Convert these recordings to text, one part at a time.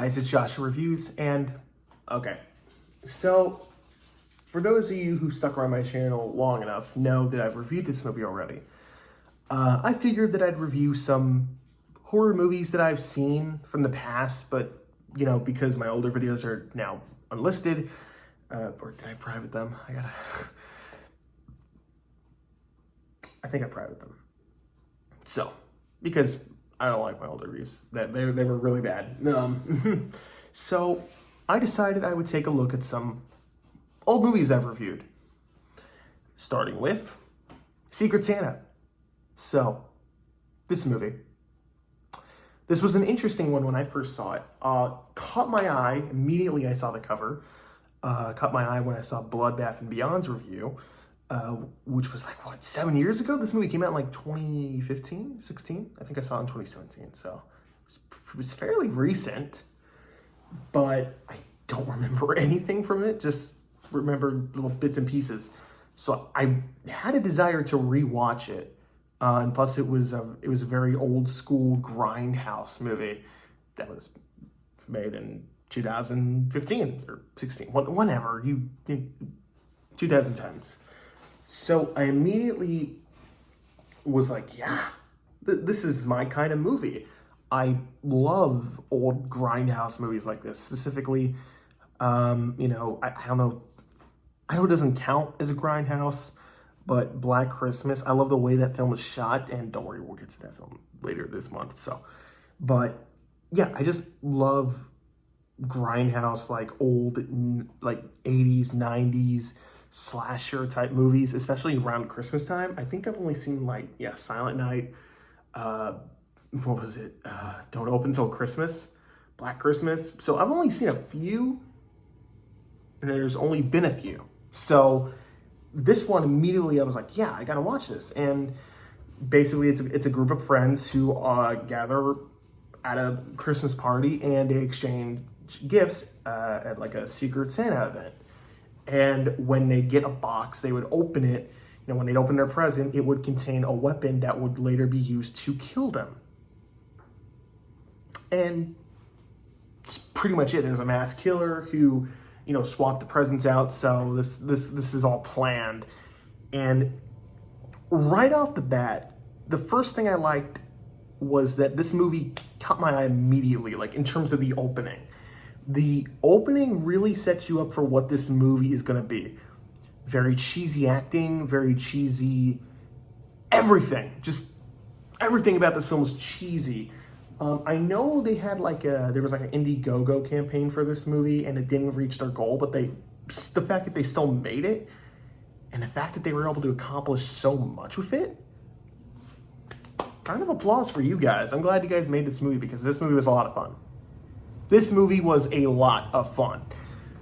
guys, it's Joshua Reviews, and okay, so for those of you who stuck around my channel long enough know that I've reviewed this movie already. I figured that I'd review some horror movies that I've seen from the past, but because my older videos are now unlisted, or did I private them? I think I private them. So, because I don't like my older reviews. They were really bad. So I decided I would take a look at some old movies I've reviewed. Starting with Secret Santa. So, this movie. This was an interesting one when I first saw it. Caught my eye immediately I saw the cover. Caught my eye when I saw Bloodbath and Beyond's review. Which was 7 years ago? This movie came out in 2015, 16? I think I saw it in 2017, so it was fairly recent, but I don't remember anything from it, just remember little bits and pieces. So I had a desire to rewatch it, and plus it was a very old school grindhouse movie that was made in 2015 or 16, whenever, 2010s. So I immediately was like, yeah, this is my kind of movie. I love old grindhouse movies like this. Specifically, I don't know, I know it doesn't count as a grindhouse, but Black Christmas, I love the way that film is shot, and don't worry, we'll get to that film later this month. But yeah, I just love grindhouse, old, 80s, 90s, slasher type movies, especially around Christmas time. I think I've only seen Silent Night, what was it? Don't Open Till Christmas, Black Christmas. So I've only seen a few, and there's only been a few. So this one immediately I was like, yeah, I gotta watch this. And basically it's a group of friends who gather at a Christmas party and they exchange gifts at a Secret Santa event. And when they get a box, they would open it. When they'd open their present, it would contain a weapon that would later be used to kill them. And it's pretty much it. There's a mass killer who, swapped the presents out. So this is all planned. And right off the bat, the first thing I liked was that this movie caught my eye immediately, in terms of the opening. The opening really sets you up for what this movie is going to be. Very cheesy acting, very cheesy everything. Just everything about this film was cheesy. I know they had there was an Indiegogo campaign for this movie and it didn't reach their goal, but the fact that they still made it and the fact that they were able to accomplish so much with it, round of applause for you guys. I'm glad you guys made this movie because this movie was a lot of fun. This movie was a lot of fun.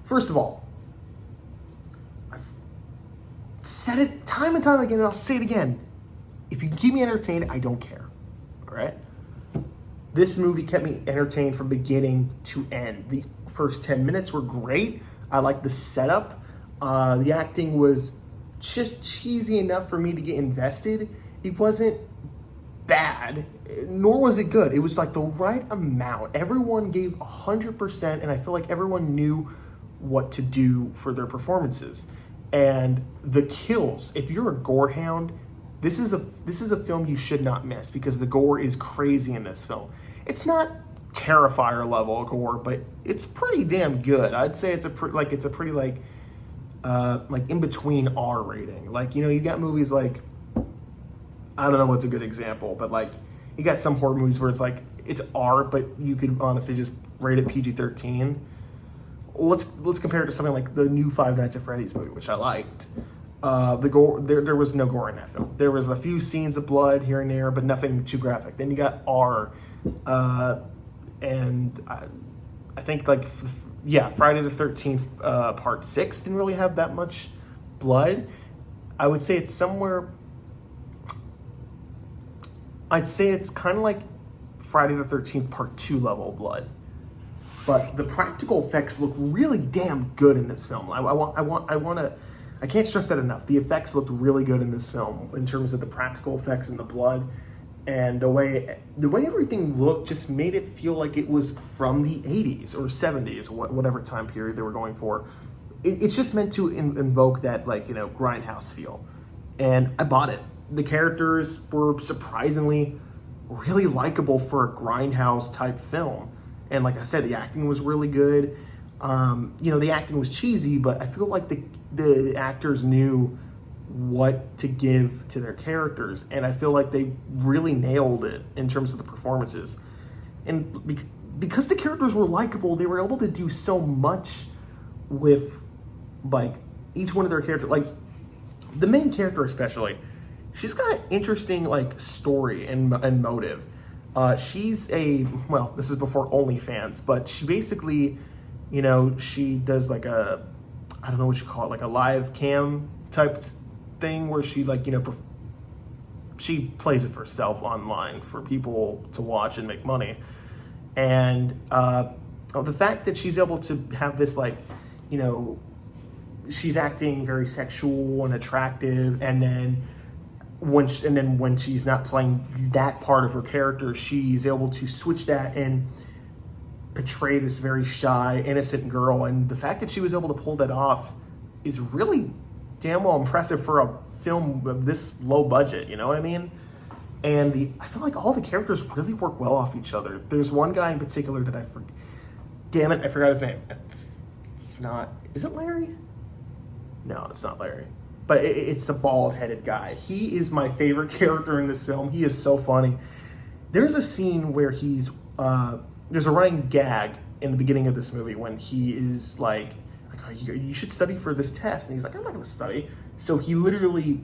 First of all, I've said it time and time again, and I'll say it again. If you can keep me entertained, I don't care. All right? This movie kept me entertained from beginning to end. The first 10 minutes were great. I liked the setup. The acting was just cheesy enough for me to get invested. It wasn't bad, nor was it good. It was the right amount. Everyone gave 100%, and I feel like everyone knew what to do for their performances. And the kills, if you're a gore hound, this is a film you should not miss because the gore is crazy in this film. It's not Terrifier level gore, but it's pretty damn good. I'd say it's a pretty in between R rating. You got movies I don't know what's a good example, but you got some horror movies where it's R, but you could honestly just rate it PG-13. Let's compare it to something like the new Five Nights at Freddy's movie, which I liked. The gore, there was no gore in that film. There was a few scenes of blood here and there, but nothing too graphic. Then you got R, and I think Friday the 13th Part 6 didn't really have that much blood. I would say it's somewhere. I'd say it's kind of like Friday the 13th Part 2 level blood. But the practical effects look really damn good in this film. I can't stress that enough. The effects looked really good in this film in terms of the practical effects and the blood. and the way everything looked just made it feel like it was from the 80s or 70s, whatever time period they were going for. It's just meant to invoke that, like, you know, grindhouse feel, and I bought it. The characters were surprisingly really likable for a grindhouse type film, and like I said, the acting was really good. You know, the acting was cheesy, but I feel like the actors knew what to give to their characters, and I feel like they really nailed it in terms of the performances. And because the characters were likable, they were able to do so much with, like, each one of their characters. Like, the main character especially, she's got an interesting, like, story and motive. She's well, this is before OnlyFans, but she basically, you know, she does like I don't know what you call it, like a live cam type thing where she, like, you know, she plays it for herself online for people to watch and make money. And the fact that she's able to have this, like, you know, she's acting very sexual and attractive, and then when she's not playing that part of her character, she's able to switch that and portray this very shy, innocent girl. And the fact that she was able to pull that off is really damn well impressive for a film of this low budget, you know what I mean? And I feel like all the characters really work well off each other. There's one guy in particular that I forgot his name. Is it Larry? No, it's not Larry. But it's the bald-headed guy. He is my favorite character in this film. He is so funny. There's a scene where there's a running gag in the beginning of this movie when he is like, oh, you should study for this test. And he's like, I'm not going to study. So he literally,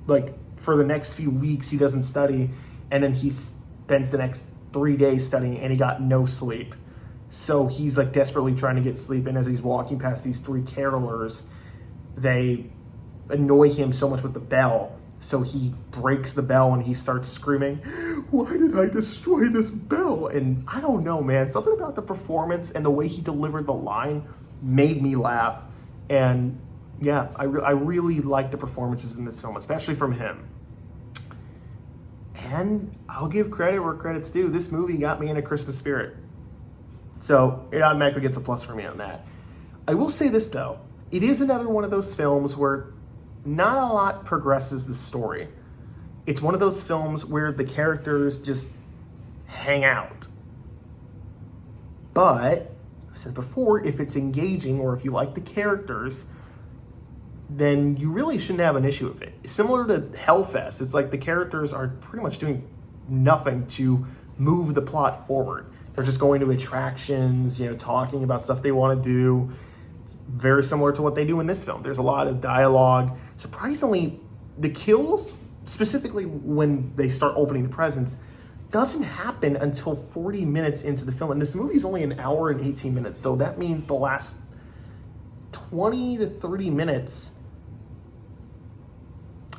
like, for the next few weeks, he doesn't study. And then he spends the next 3 days studying, and he got no sleep. So he's, like, desperately trying to get sleep. And as he's walking past these three carolers, they annoy him so much with the bell. So he breaks the bell and he starts screaming, why did I destroy this bell? And I don't know, man. Something about the performance and the way he delivered the line made me laugh. And yeah, I really like the performances in this film, especially from him. And I'll give credit where credit's due. This movie got me in a Christmas spirit. So it automatically gets a plus for me on that. I will say this, though. It is another one of those films where not a lot progresses the story. It's one of those films where the characters just hang out. But, I've said before, if it's engaging or if you like the characters, then you really shouldn't have an issue with it. Similar to Hellfest, it's like the characters are pretty much doing nothing to move the plot forward. They're just going to attractions, you know, talking about stuff they want to do. It's very similar to what they do in this film. There's a lot of dialogue. Surprisingly, the kills, specifically when they start opening the presents, doesn't happen until 40 minutes into the film. And this movie is only an hour and 18 minutes. So that means the last 20 to 30 minutes,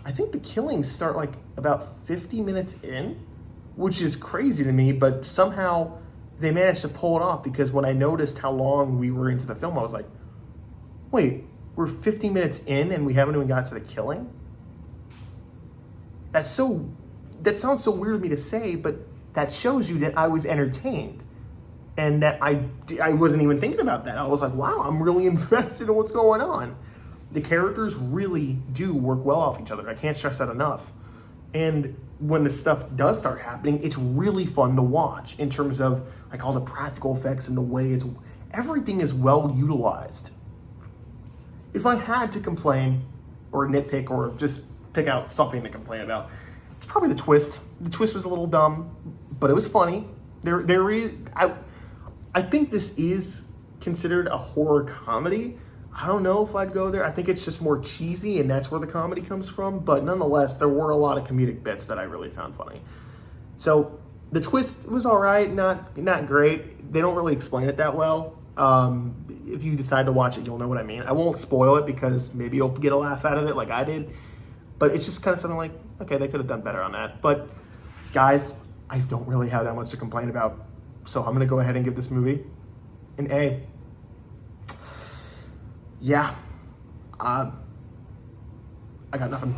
I think the killings start like about 50 minutes in, which is crazy to me, but somehow they managed to pull it off, because when I noticed how long we were into the film, I was like, wait, we're 50 minutes in and we haven't even got to the killing? That sounds so weird of me to say, but that shows you that I was entertained and that I wasn't even thinking about that. I was like, wow, I'm really invested in what's going on. The characters really do work well off each other. I can't stress that enough. And when the stuff does start happening, it's really fun to watch in terms of like all the practical effects and the way everything is well utilized. If I had to complain or nitpick or just pick out something to complain about, it's probably the twist. The twist was a little dumb, but it was funny. I think this is considered a horror comedy. I don't know if I'd go there. I think it's just more cheesy, and that's where the comedy comes from. But nonetheless, there were a lot of comedic bits that I really found funny. So the twist was all right, not great. They don't really explain it that well. If you decide to watch it, you'll know what I mean. I won't spoil it because maybe you'll get a laugh out of it like I did. But it's just kind of something like, okay, they could have done better on that. But guys, I don't really have that much to complain about. So I'm going to go ahead and give this movie an A. Yeah. I got nothing.